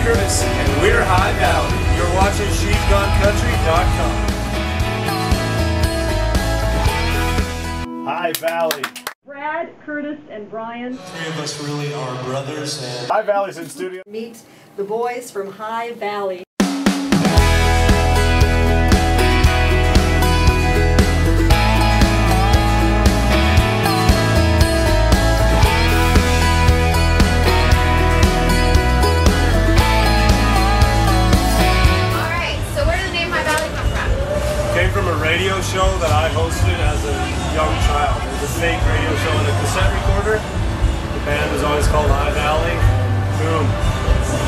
Curtis, and we're High Valley. You're watching She'sGoneCountry.com. High Valley. Brad, Curtis, and Brian. Three of us really are brothers, and High Valley's in studio. Meet the boys from High Valley. Came from a radio show that I hosted as a young child. It was a fake radio show in a cassette recorder. The band was always called High Valley. Boom.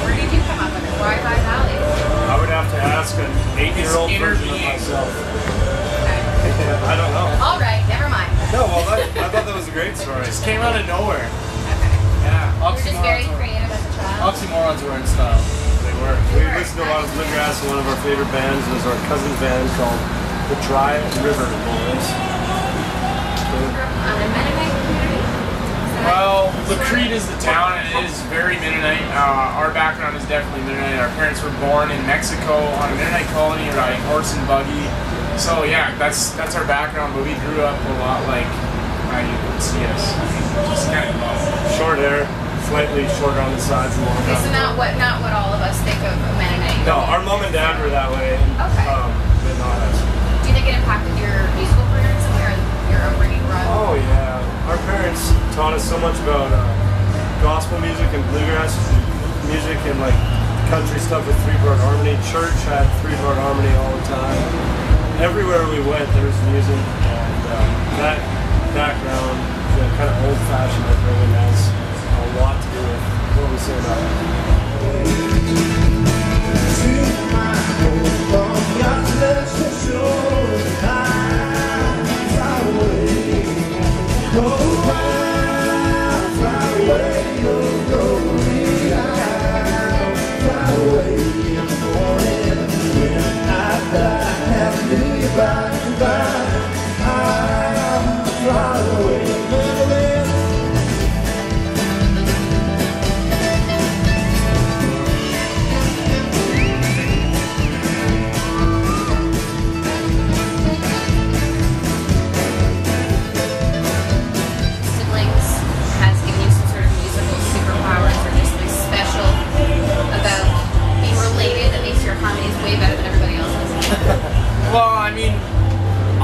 Where did you come up with it? Why High Valley? I would have to ask an 8-year-old version of myself. Okay. I don't know. All right, never mind. No, well, I thought that was a great story. It just came out of nowhere. Okay. Yeah. You were just very creative as a child. Oxymorons were in style. They were. We listened to a lot of bluegrass, and one of our favorite bands was our cousin's band called the Dry River Boys. On a Mennonite community? Well, La Crete is the town, and it is very Mennonite. Our background is definitely Mennonite. Our parents were born in Mexico on a Mennonite colony riding horse and buggy. So yeah, that's our background, but we grew up a lot like how you would see us. Just kind of short hair. Slightly shorter on the sides and longer. Okay, so not what all of us think of Mennonite. No, our mom and dad were that way. Okay. But not us. Do you think it impacted your musical career in some way, or your upbringing growing? Oh yeah, our parents taught us so much about gospel music and bluegrass music and like country stuff with 3-part harmony. Church had 3-part harmony all the time. Everywhere we went, there was music, and that background, the kind of old-fashioned upbringing, has a lot to do with what we say about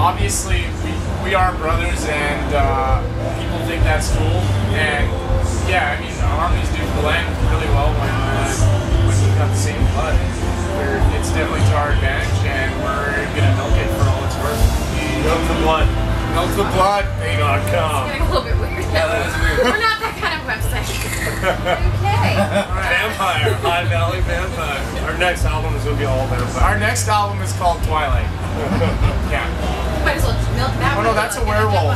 obviously, we are brothers, and people think that's cool. And yeah, I mean, our harmonies do blend really well when you've got the same blood. It's definitely to our advantage, and we're gonna milk it for all it's worth. Milk the blood. Milk the blood. It's getting a little bit weird. Yeah, that is weird. We're not that kind of website. Okay. Vampire, High Valley Vampire. Our next album is gonna be all vampire. Our next album is called Twilight. Yeah. Might as well milk that one. Oh no, that's a werewolf.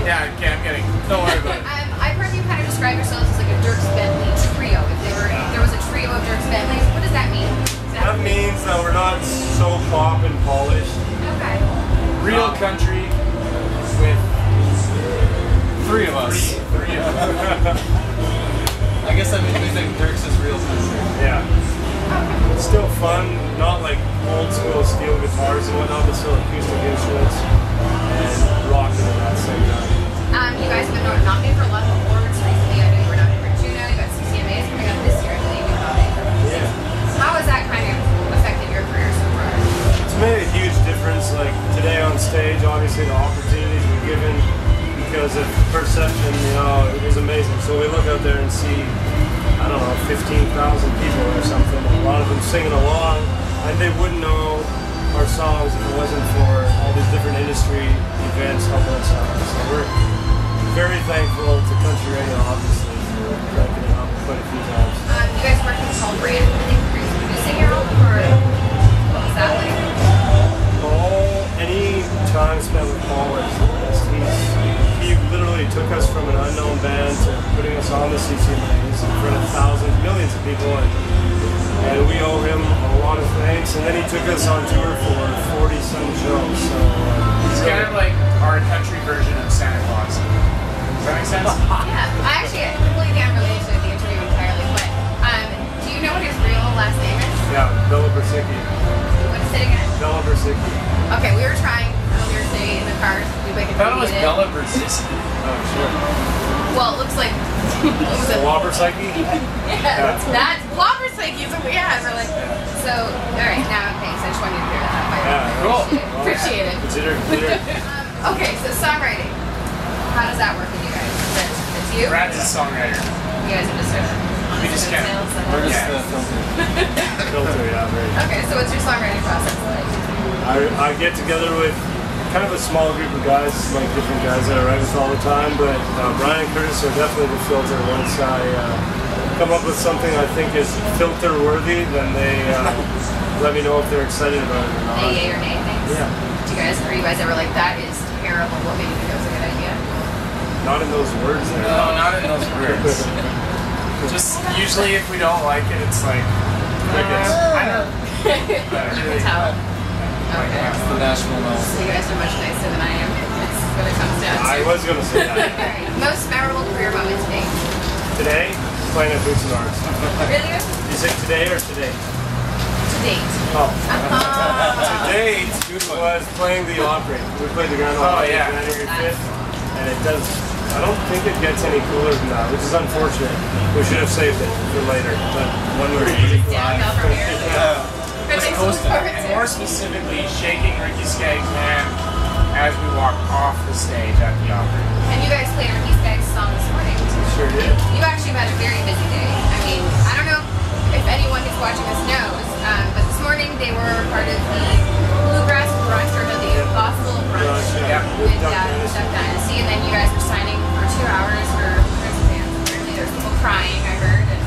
Yeah, okay, I'm getting. Don't worry about it. I've heard you kind of describe yourselves as like a Dierks Bentley trio. If there was a trio of Dierks Bentleys, what does that mean? That means that we're not so pop and polished. Okay. Real country with 3 of us. Three of us. I guess that means we think Dierks is real country. Yeah. It's still fun, not like old school steel guitars and whatnot, but still acoustic instruments and rocking at that same time. You guys have been nominated for a lot of awards recently. I know you were nominated for Juno, you got CCMAs coming up this year, I believe you're nominated. Yeah. How has that kind of affected your career so far? It's made a huge difference. Like today on stage, obviously the opportunities were given because of perception, it was amazing. So we look out there and see, I don't know, 15,000 people or something. A lot of them singing along, and they wouldn't know our songs if it wasn't for all these different industry events helping us out. So we're very thankful to country radio, obviously, for cranking it up quite a few times. You guys worked with Paul Brand, I think, producing your album, or what was that like? Any time spent with Paul is the best. He literally took us from an unknown band to putting us on the CCMAs in front of thousands, millions of people, and we owe him a lot of thanks. And then he took us on tour for 40-some shows. So it's kind of like our country version of Santa Claus. Does that make sense? Yeah, I actually completely unrelated to the interview entirely, but do you know what his real sticky. Okay, we were trying earlier today in the car. We I thought it was Bella resistant. Oh, sure. Well, it looks like. What was it? Whopper psyche? Yeah, that's Whopper psyche is what we have. We're like, so, alright, now, thanks. I just wanted to hear that. Yeah, cool. Appreciate it. Consider. Okay, so songwriting. How does that work with you guys? It's you? Brad's a songwriter. You guys are just We just can't. Where does Yeah. the filter? Filter, yeah, right. Okay, so what's your songwriting process like? I get together with kind of a small group of guys, like different guys that I write with all the time, but Brian and Curtis are definitely the filter. Once I come up with something I think is filter worthy, then they let me know if they're excited about it or not. Yay or nay things? Yeah. Are you guys ever like, that is terrible, what made you think that was a good idea? Not in those words there. No, not in those words. Just usually if we don't like it, it's like, I don't. You can tell. Okay. That's the national note. So you guys are much nicer than I am. It's what it comes down to. I was going to say that. Alright. Most memorable career moment today? Today, playing at Boots and Arts. Really? You say today or today? To date. Oh. Uh-huh. Today was playing the Opry. We played the Grand Ole Opry yeah. January 5th, and it does. I don't think it gets any cooler than that, which is unfortunate. We should have saved it for later, but when we were eating Downhill from here. yeah. Good things to look forward And to. more specifically, shaking Ricky Skaggs' hand as we walked off the stage at the Opry. And you guys played Ricky Skaggs' song this morning. Sure did. You actually had a very busy day. I mean, I don't know if anyone who's watching this knows, but this morning they were part of the Bluegrass Brunch, or the Impossible Brunch Yeah. with Duck Duck Dynasty. Dynasty, and then you guys were signing for 2 hours for Chris fans. Apparently there was people crying, I heard, and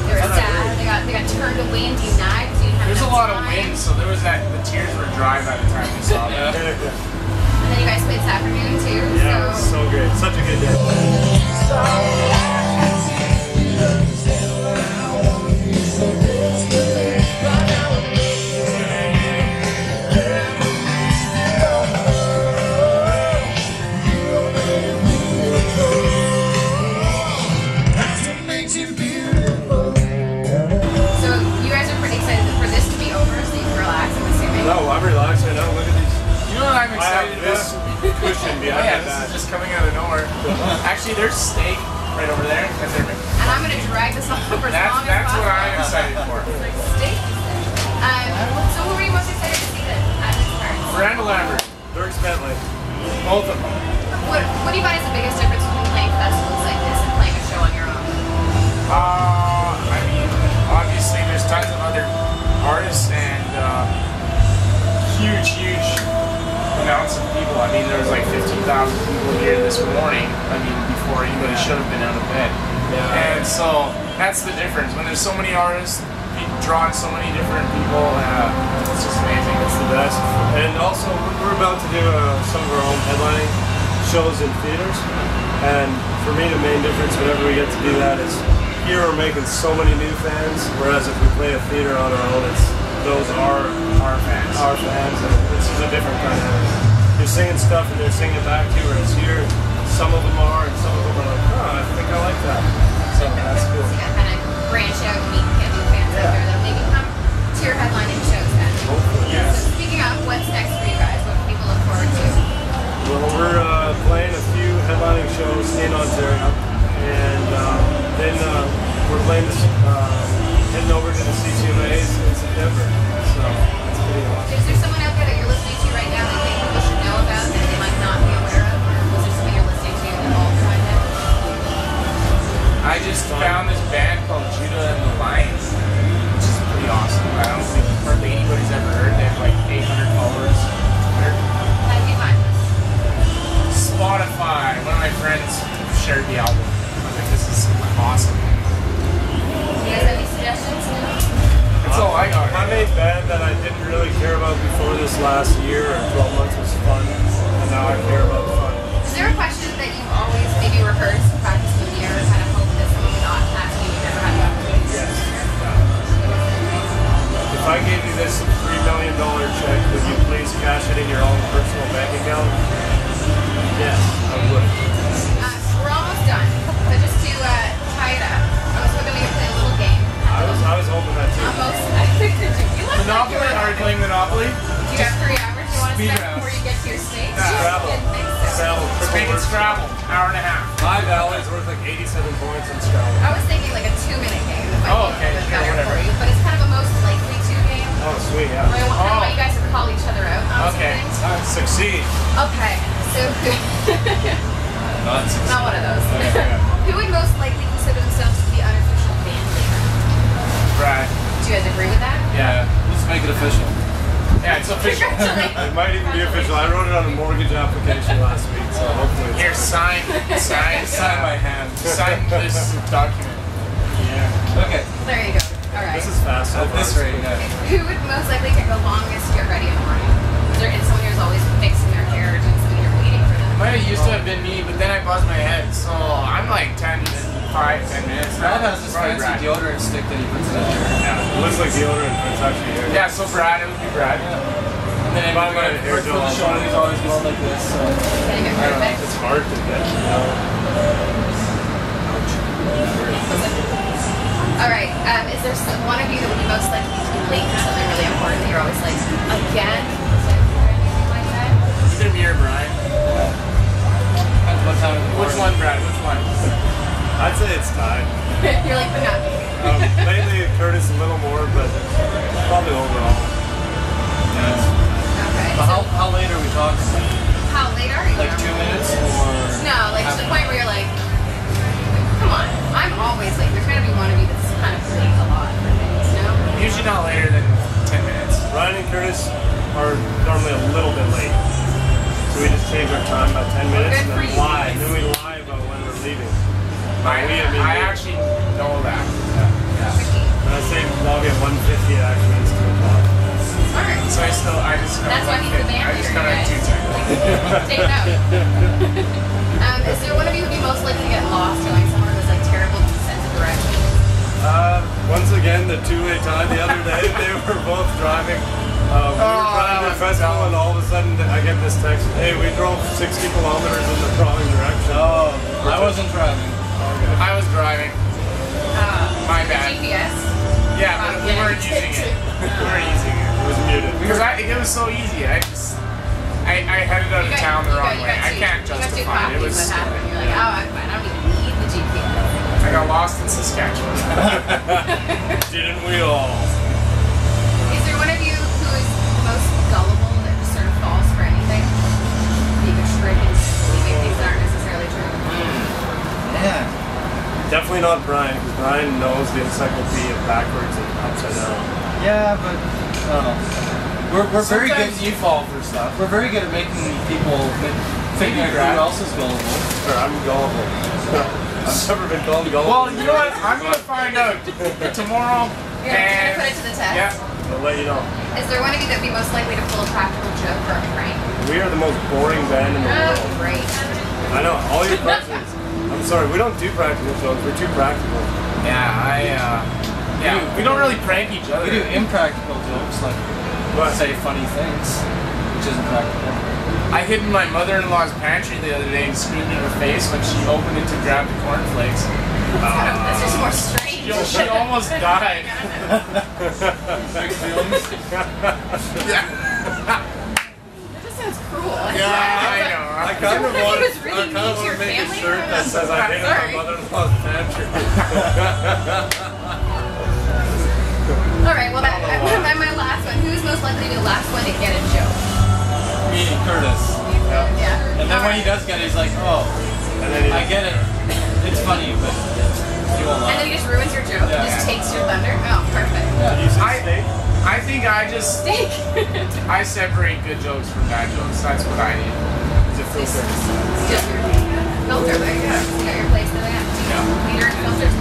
they were sad. They got turned away and denied because you didn't have There's a enough lot of time. wind, so there was that. The tears were dry by the time we saw them. And then you guys played this afternoon too. Yeah, it was so great. Such a good day. So you guys are pretty excited for this to be over, so you can relax, I'm assuming. No, I'm relaxed right now. Look at these. You know what I'm I have excited this about? cushion Oh behind yeah, my this back. is just coming out of nowhere. Actually, there's steak right over there. And And I'm gonna drag this on for as long as that's possible. what I'm excited for. Like steak. So who were you most excited to see then at this part? Miranda Lambert, Dirk Bentley. both of them. What do you find is the biggest difference between playing festivals like this and playing a show on your own? I mean, obviously there's tons of other artists and huge amounts of people. I mean, there was like 15,000 people here this morning. I mean, before anybody should have been out of bed. Yeah. And so that's the difference. When there's so many artists, drawing so many different people, it's just amazing. It's the best. And also, we're about to do some of our own headlining shows in theaters. And for me, the main difference whenever we get to do that is here we're making so many new fans, whereas if we play a theater on our own, those are Our fans. our fans, and this is a different kind of. You're singing stuff and they're singing it back to you, whereas here, some of them are, and some of them are like, oh, I think I like that. So that's cool. So you gotta kind of branch out and meet new fans out there that maybe come to your headlining shows then. Hopefully. Yes. So speaking of, what's next for you guys? What can people look forward to? Well, we're playing a few headlining shows in Ontario, and then we're playing this, heading over to the CCMAs in September. So that's pretty awesome. Is there someone out there that you're listening to right now that you think people should know about that they might not be aware of? Or was there something you're listening to that all find out? I just found this band called Judah and the Lions, which is pretty awesome. I don't think hardly anybody's ever heard. They have like 800 followers on Twitter. How did you find this? Spotify. One of my friends shared the album. I was like, this is awesome. Do you guys have any suggestions? That's all I got. My main band that I didn't really care about before this last year or 12 months was Fun, and now I care about Fun. Is there a question that you've always maybe rehearsed, practiced with the year, or kind of hoped that someone would not ask you, you never had the opportunity to Yes. answer? If I gave you this $3 million check, would you please cash it in your own personal bank account? Yes, I would. We're almost done, but just to tie it up, I was hoping we could play a little game. I was hoping that too. Almost. You look like Monopoly? you're- Are we playing Monopoly? Do you have 3 hours? speed aspect round. where you get to your stage? Scrabble. Didn't think so. Scrabble. Make it Scrabble. Hour and a half. High Valley's worth like 87 points in Scrabble. I was thinking like a 2-minute game. If I Oh, think okay, it was sure, better whatever. for you, but it's kind of a most likely to game. Oh, sweet, yeah. I want you guys to call each other out on Okay. some things. Succeed. Okay, so not one of those. Who would most likely consider themselves to be unofficial band leader? Brad. Do you guys agree with that? Yeah. Let's make it official. Yeah, it's official. It might even be official. I wrote it on a mortgage application last week, so hopefully it's Here, sign Sign by hand. Sign this document. Yeah. Okay. There you go. All right. This is fast. So At this far. rate, yeah. Who would most likely take the longest to get ready in the morning? Is there someone who's always fixing their hair or doing something you're waiting for them? Might have used to have been me, but then I buzzed my head, so I'm like 10 minutes. Brad has this Probably fancy Brad. deodorant stick that he puts in his hair. Yeah, it looks like deodorant, but it's actually hair. Yeah, so Brad, it would be Brad. And then If I'm everyone gonna hair For gel the on show, mine, he's always going like this. So. Getting it I don't know. perfect. It's hard to get. All right. Is there one of you that would be most likely to be late for something really important that you're always like, again? Or anything like that? Either me or Brian. Depends what time of the Which morning. one, Brad? Which one? I'd say it's tied. You're like, but not me. Lately, Curtis a little more, but probably overall. Okay. But So how late are we talking? how late are you? Like 2 minutes or? No, like to the point where you're like, come on. I'm always late. There's gonna be one of you that's kind of late a lot for things, you know? Usually not later than 10 minutes. Ryan and Curtis are normally a little bit late. So we just change our time by 10 minutes Good and for then you. lie. And then we lie about when we're leaving. I actually know that. Tricky. When I say log at 150, it actually means 2 o'clock. Smart. So I just That's why he's the band I just leader, kind of you do guys. Take note. Is there one of you who'd be most likely to get lost going somewhere with like terrible sense of direction? Once again, the two-way tie the other day, they were both driving. We were driving to a festival, and all of a sudden I get this text, hey, we drove 60 kilometers in the wrong direction. Oh, I wasn't driving. I was driving. My The bad. GPS. Yeah, but we weren't using it. We weren't using it. It was muted. Because it was so easy. I headed out of town the wrong way. I can't justify it. It was what stupid. happened. You're like, oh, I'm fine. I don't even need the GPS. I got lost in Saskatchewan. Didn't we all? Is there one of you who is the most gullible that just sort of falls for anything? You could trick and believing things that aren't necessarily true. Yeah. Definitely not Brian, because Brian knows the encyclopedia backwards and upside down. Yeah, but I don't know. We're very good. Sometimes you fall for stuff. We're very good at making people figure out who else is gullible. Or I'm gullible. I've never been called gullible. Well, you know what? I'm gonna find out tomorrow. You're gonna And put it to the test? yeah, I'll let you know. Is there one of you that would be most likely to pull a practical joke or a prank? We are the most boring band in the Oh, world. great. I know, all your questions. I'm sorry, we don't do practical jokes, we're too practical. we don't really prank each other. We do impractical jokes, like What? say funny things, which isn't practical. I hid in my mother-in-law's pantry the other day and screamed in her face when she opened it to grab the cornflakes. That's just more strange. She almost died. Big feelings. That just sounds cruel. Yeah, I know. I kind of want was really mean to your to make a family? shirt that says I hid in my Sorry. mother-in-law's pantry. All right, well, my last one. Who's most likely to be the last one to get a joke? Me, Curtis. Yeah. And then when he does get it, he's like, oh, And then I get it. It's funny, but you won't And laugh. then he just ruins your joke. Yeah. Just takes your thunder. Oh, perfect. Did you say steak? I think Steak. I separate good jokes from bad jokes. That's what I need. Is it filter? Filter, there you go. You got your place there. Yeah. Leader and filters.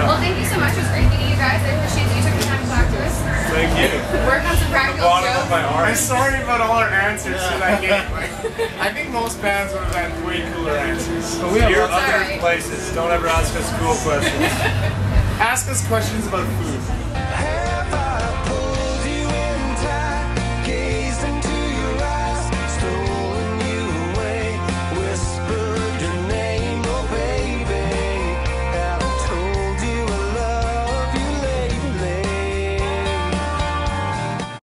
Well, thank you so much. It was great meeting you guys. I appreciate that you took the time to talk to us. Thank you. Work on some The practical bottom of jokes. my heart. I'm sorry about all our answers that I gave. Like, I think most bands would have had way cooler answers. But we have It's other alright. places. Don't ever ask us cool questions. Ask us questions about food.